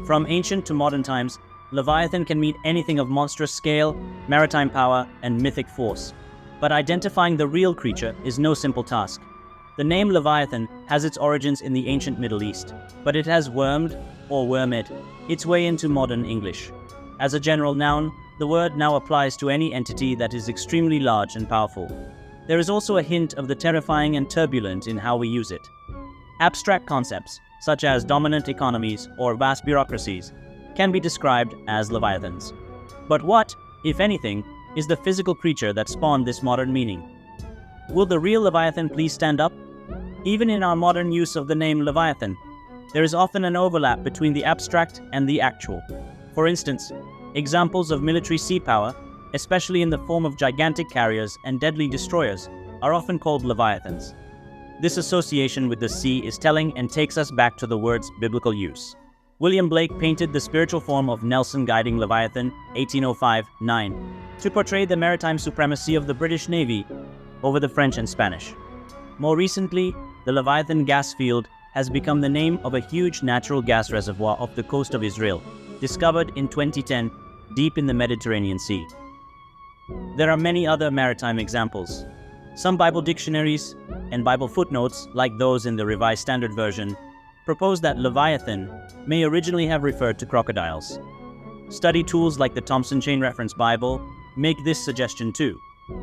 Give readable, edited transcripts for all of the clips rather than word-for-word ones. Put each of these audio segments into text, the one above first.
From ancient to modern times, Leviathan can mean anything of monstrous scale, maritime power, and mythic force. But identifying the real creature is no simple task. The name Leviathan has its origins in the ancient Middle East, but it has wormed, or wyrm-ed, its way into modern English. As a general noun, the word now applies to any entity that is extremely large and powerful. There is also a hint of the terrifying and turbulent in how we use it. Abstract concepts, such as dominant economies or vast bureaucracies, can be described as leviathans. But what, if anything, is the physical creature that spawned this modern meaning? Will the real Leviathan please stand up? Even in our modern use of the name Leviathan, there is often an overlap between the abstract and the actual. For instance, examples of military sea power, especially in the form of gigantic carriers and deadly destroyers, are often called leviathans. This association with the sea is telling and takes us back to the word's biblical use. William Blake painted the spiritual form of Nelson guiding Leviathan, 1805-9, to portray the maritime supremacy of the British Navy over the French and Spanish. More recently, the Leviathan gas field has become the name of a huge natural gas reservoir off the coast of Israel, discovered in 2010 deep in the Mediterranean Sea. There are many other maritime examples. Some Bible dictionaries and Bible footnotes, like those in the Revised Standard Version, propose that Leviathan may originally have referred to crocodiles. Study tools like the Thompson Chain Reference Bible make this suggestion too.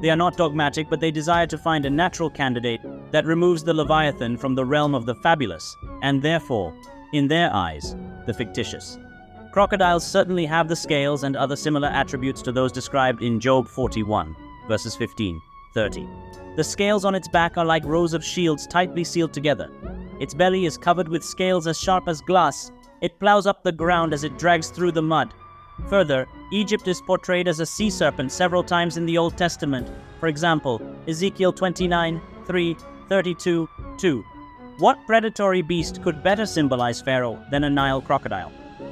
They are not dogmatic, but they desire to find a natural candidate that removes the Leviathan from the realm of the fabulous, and therefore, in their eyes, the fictitious. Crocodiles certainly have the scales and other similar attributes to those described in Job 41, verses 15-30. The scales on its back are like rows of shields tightly sealed together. Its belly is covered with scales as sharp as glass. It plows up the ground as it drags through the mud. Further, Egypt is portrayed as a sea serpent several times in the Old Testament. For example, Ezekiel 29:3, 32:2. What predatory beast could better symbolize Pharaoh than a Nile crocodile?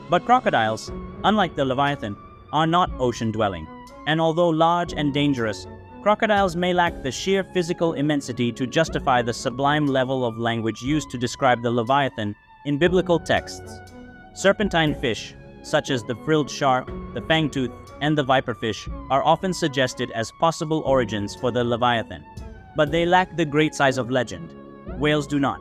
But crocodiles, unlike the Leviathan, are not ocean-dwelling, and although large and dangerous, crocodiles may lack the sheer physical immensity to justify the sublime level of language used to describe the Leviathan in biblical texts. Serpentine fish, such as the frilled shark, the fangtooth, and the viperfish, are often suggested as possible origins for the Leviathan. But they lack the great size of legend. Whales do not.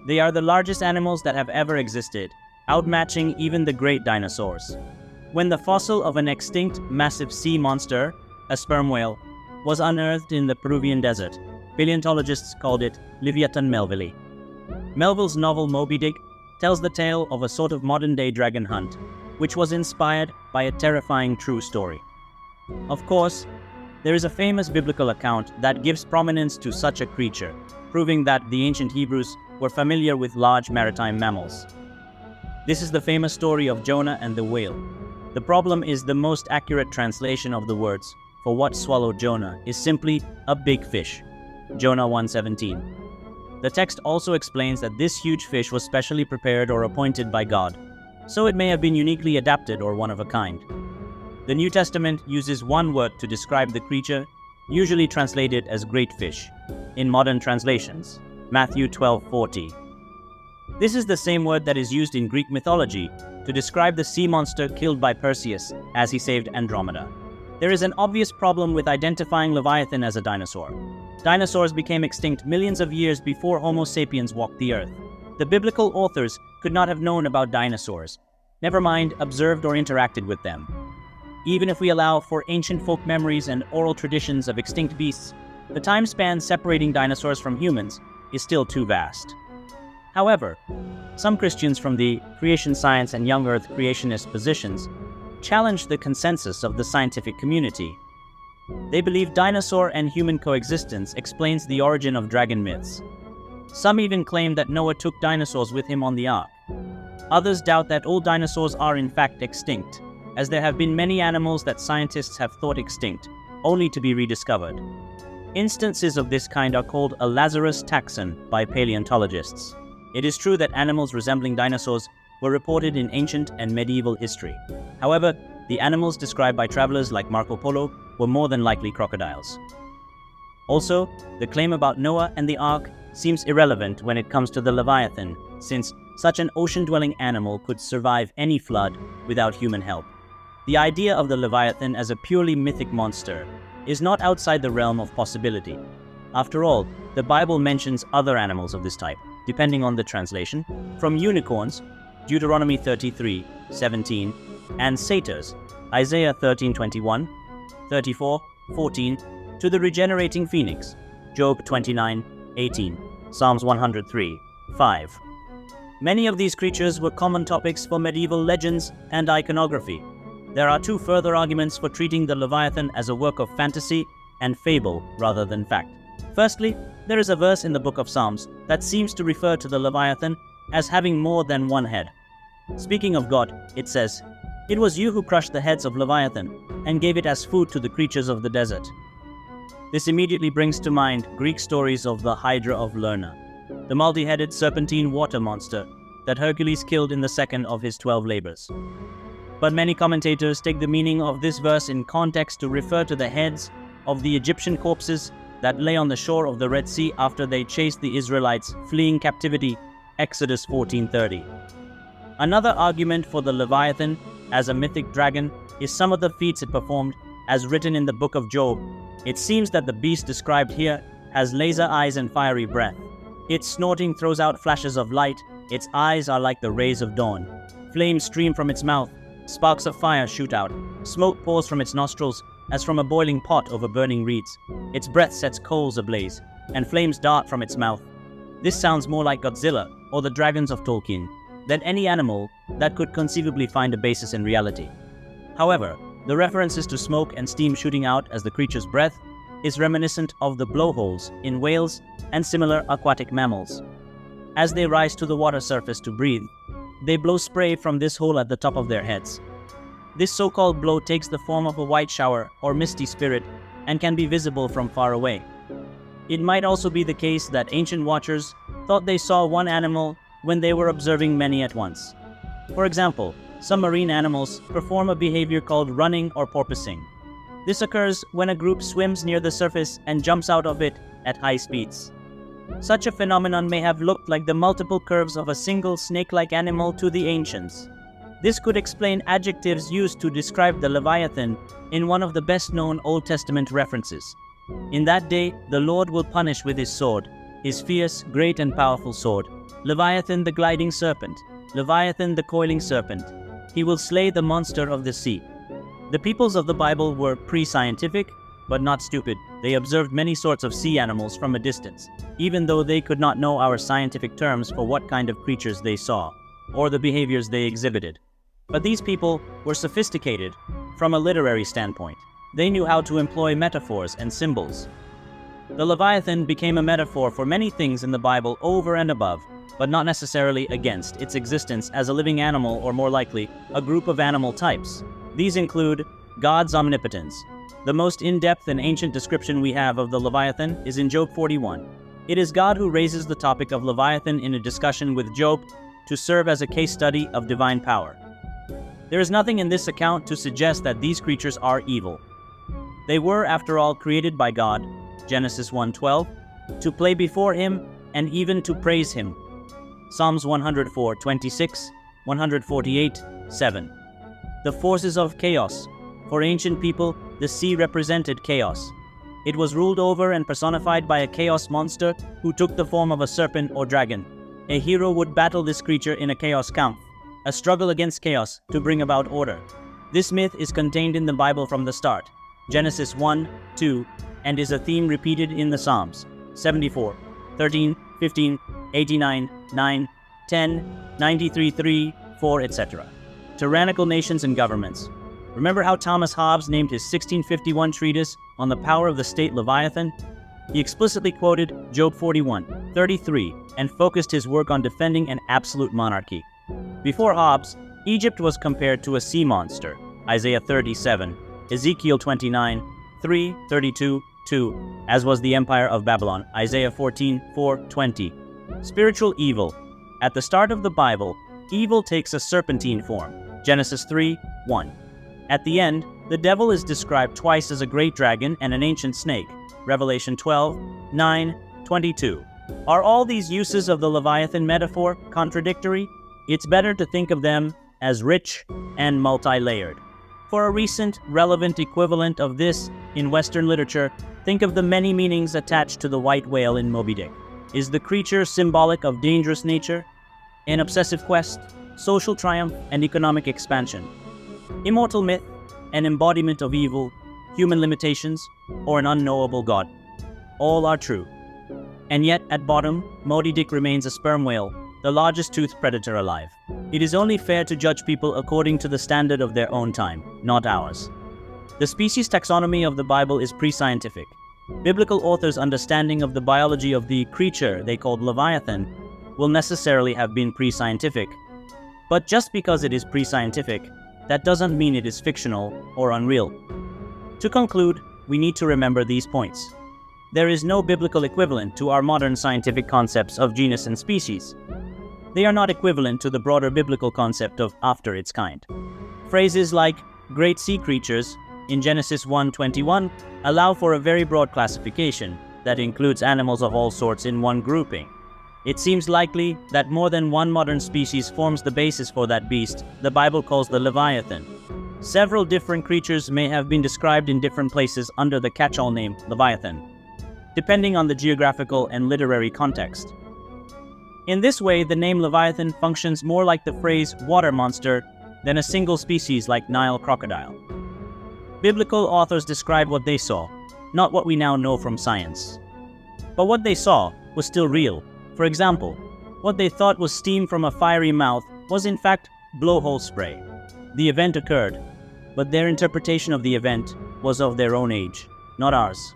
They are the largest animals that have ever existed, outmatching even the great dinosaurs. When the fossil of an extinct massive sea monster, a sperm whale, was unearthed in the Peruvian desert, paleontologists called it Leviathan melvilli. Melville's novel Moby Dick tells the tale of a sort of modern-day dragon hunt, which was inspired by a terrifying true story. Of course, there is a famous biblical account that gives prominence to such a creature, proving that the ancient Hebrews were familiar with large maritime mammals. This is the famous story of Jonah and the whale. The problem is the most accurate translation of the words for what swallowed Jonah is simply a big fish. Jonah 1:17. The text also explains that this huge fish was specially prepared or appointed by God, so it may have been uniquely adapted or one of a kind. The New Testament uses one word to describe the creature, usually translated as great fish, in modern translations, Matthew 12:40. This is the same word that is used in Greek mythology to describe the sea monster killed by Perseus as he saved Andromeda. There is an obvious problem with identifying Leviathan as a dinosaur. Dinosaurs became extinct millions of years before Homo sapiens walked the earth. The biblical authors could not have known about dinosaurs, never mind observed or interacted with them. Even if we allow for ancient folk memories and oral traditions of extinct beasts, the time span separating dinosaurs from humans is still too vast. However, some Christians from the creation science and young earth creationist positions challenge the consensus of the scientific community. They believe dinosaur and human coexistence explains the origin of dragon myths. Some even claim that Noah took dinosaurs with him on the ark. Others doubt that all dinosaurs are in fact extinct, as there have been many animals that scientists have thought extinct, only to be rediscovered. Instances of this kind are called a Lazarus taxon by paleontologists. It is true that animals resembling dinosaurs were reported in ancient and medieval history. However, the animals described by travelers like Marco Polo were more than likely crocodiles. Also, the claim about Noah and the ark seems irrelevant when it comes to the Leviathan, since such an ocean-dwelling animal could survive any flood without human help. The idea of the Leviathan as a purely mythic monster is not outside the realm of possibility. After all, the Bible mentions other animals of this type, depending on the translation, from unicorns, Deuteronomy 33:17, and satyrs, Isaiah 13:21, 34:14, to the regenerating phoenix, Job 29:18, Psalms 103:5. Many of these creatures were common topics for medieval legends and iconography. There are two further arguments for treating the Leviathan as a work of fantasy and fable rather than fact. Firstly, there is a verse in the book of Psalms that seems to refer to the Leviathan as having more than one head. Speaking of God, it says, "It was you who crushed the heads of Leviathan and gave it as food to the creatures of the desert." This immediately brings to mind Greek stories of the Hydra of Lerna, the multi-headed serpentine water monster that Hercules killed in the second of his 12 labors. But many commentators take the meaning of this verse in context to refer to the heads of the Egyptian corpses that lay on the shore of the Red Sea after they chased the Israelites fleeing captivity, Exodus 14:30. Another argument for the Leviathan as a mythic dragon is some of the feats it performed as written in the book of Job. It seems that the beast described here has laser eyes and fiery breath. Its snorting throws out flashes of light, its eyes are like the rays of dawn. Flames stream from its mouth, sparks of fire shoot out, smoke pours from its nostrils as from a boiling pot over burning reeds. Its breath sets coals ablaze, and flames dart from its mouth. This sounds more like Godzilla or the dragons of Tolkien than any animal that could conceivably find a basis in reality. However, the references to smoke and steam shooting out as the creature's breath is reminiscent of the blowholes in whales and similar aquatic mammals. As they rise to the water surface to breathe, they blow spray from this hole at the top of their heads. This so-called blow takes the form of a white shower or misty spirit and can be visible from far away. It might also be the case that ancient watchers thought they saw one animal when they were observing many at once. For example, some marine animals perform a behavior called running or porpoising. This occurs when a group swims near the surface and jumps out of it at high speeds. Such a phenomenon may have looked like the multiple curves of a single snake-like animal to the ancients. This could explain adjectives used to describe the Leviathan in one of the best-known Old Testament references. In that day, the Lord will punish with his sword, his fierce, great and powerful sword, Leviathan the gliding serpent, Leviathan the coiling serpent. He will slay the monster of the sea. The peoples of the Bible were pre-scientific, but not stupid. They observed many sorts of sea animals from a distance, even though they could not know our scientific terms for what kind of creatures they saw, or the behaviors they exhibited. But these people were sophisticated from a literary standpoint. They knew how to employ metaphors and symbols. The Leviathan became a metaphor for many things in the Bible over and above, but not necessarily against its existence as a living animal or, more likely, a group of animal types. These include God's omnipotence. The most in-depth and ancient description we have of the Leviathan is in Job 41. It is God who raises the topic of Leviathan in a discussion with Job to serve as a case study of divine power. There is nothing in this account to suggest that these creatures are evil. They were, after all, created by God, Genesis 1:12, to play before him and even to praise him. Psalms 104:26, 148:7. The forces of chaos. For ancient people, the sea represented chaos. It was ruled over and personified by a chaos monster who took the form of a serpent or dragon. A hero would battle this creature in a chaos camp, a struggle against chaos to bring about order. This myth is contained in the Bible from the start, Genesis 1:2, and is a theme repeated in the Psalms, 74, 13, 15, 89, 9, 10, 93:3, 4, etc. Tyrannical nations and governments. Remember how Thomas Hobbes named his 1651 treatise on the power of the state Leviathan? He explicitly quoted Job 41:33 and focused his work on defending an absolute monarchy. Before Hobbes, Egypt was compared to a sea monster, Isaiah 37, Ezekiel 29:3, 32, 2, as was the empire of Babylon, Isaiah 14:4, 20. Spiritual evil. At the start of the Bible, evil takes a serpentine form, Genesis 3:1. At the end, the devil is described twice as a great dragon and an ancient snake, Revelation 12:9, 22. Are all these uses of the Leviathan metaphor contradictory? It's better to think of them as rich and multi-layered. For a recent, relevant equivalent of this in Western literature, think of the many meanings attached to the white whale in Moby Dick. Is the creature symbolic of dangerous nature, an obsessive quest, social triumph, and economic expansion? Immortal myth, an embodiment of evil, human limitations, or an unknowable god? All are true. And yet, at bottom, Moby Dick remains a sperm whale, the largest toothed predator alive. It is only fair to judge people according to the standard of their own time, not ours. The species taxonomy of the Bible is pre-scientific. Biblical authors' understanding of the biology of the creature they called Leviathan will necessarily have been pre-scientific. But just because it is pre-scientific, that doesn't mean it is fictional or unreal. To conclude, we need to remember these points. There is no biblical equivalent to our modern scientific concepts of genus and species. They are not equivalent to the broader biblical concept of after its kind. Phrases like great sea creatures in Genesis 1:21 allow for a very broad classification that includes animals of all sorts in one grouping. It seems likely that more than one modern species forms the basis for that beast the Bible calls the Leviathan. Several different creatures may have been described in different places under the catch-all name Leviathan, depending on the geographical and literary context. In this way, the name Leviathan functions more like the phrase water monster than a single species like Nile crocodile. Biblical authors describe what they saw, not what we now know from science. But what they saw was still real. For example, what they thought was steam from a fiery mouth was in fact blowhole spray. The event occurred, but their interpretation of the event was of their own age, not ours.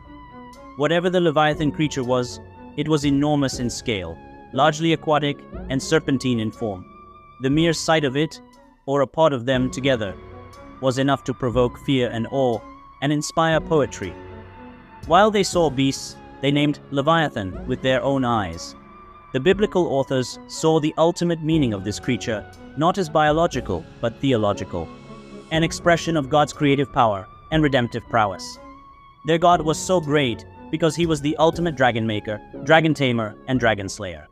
Whatever the Leviathan creature was, it was enormous in scale, largely aquatic and serpentine in form. The mere sight of it, or a part of them together, was enough to provoke fear and awe and inspire poetry. While they saw beasts, they named Leviathan with their own eyes. The biblical authors saw the ultimate meaning of this creature, not as biological, but theological, an expression of God's creative power and redemptive prowess. Their God was so great because he was the ultimate dragon maker, dragon tamer, and dragon slayer.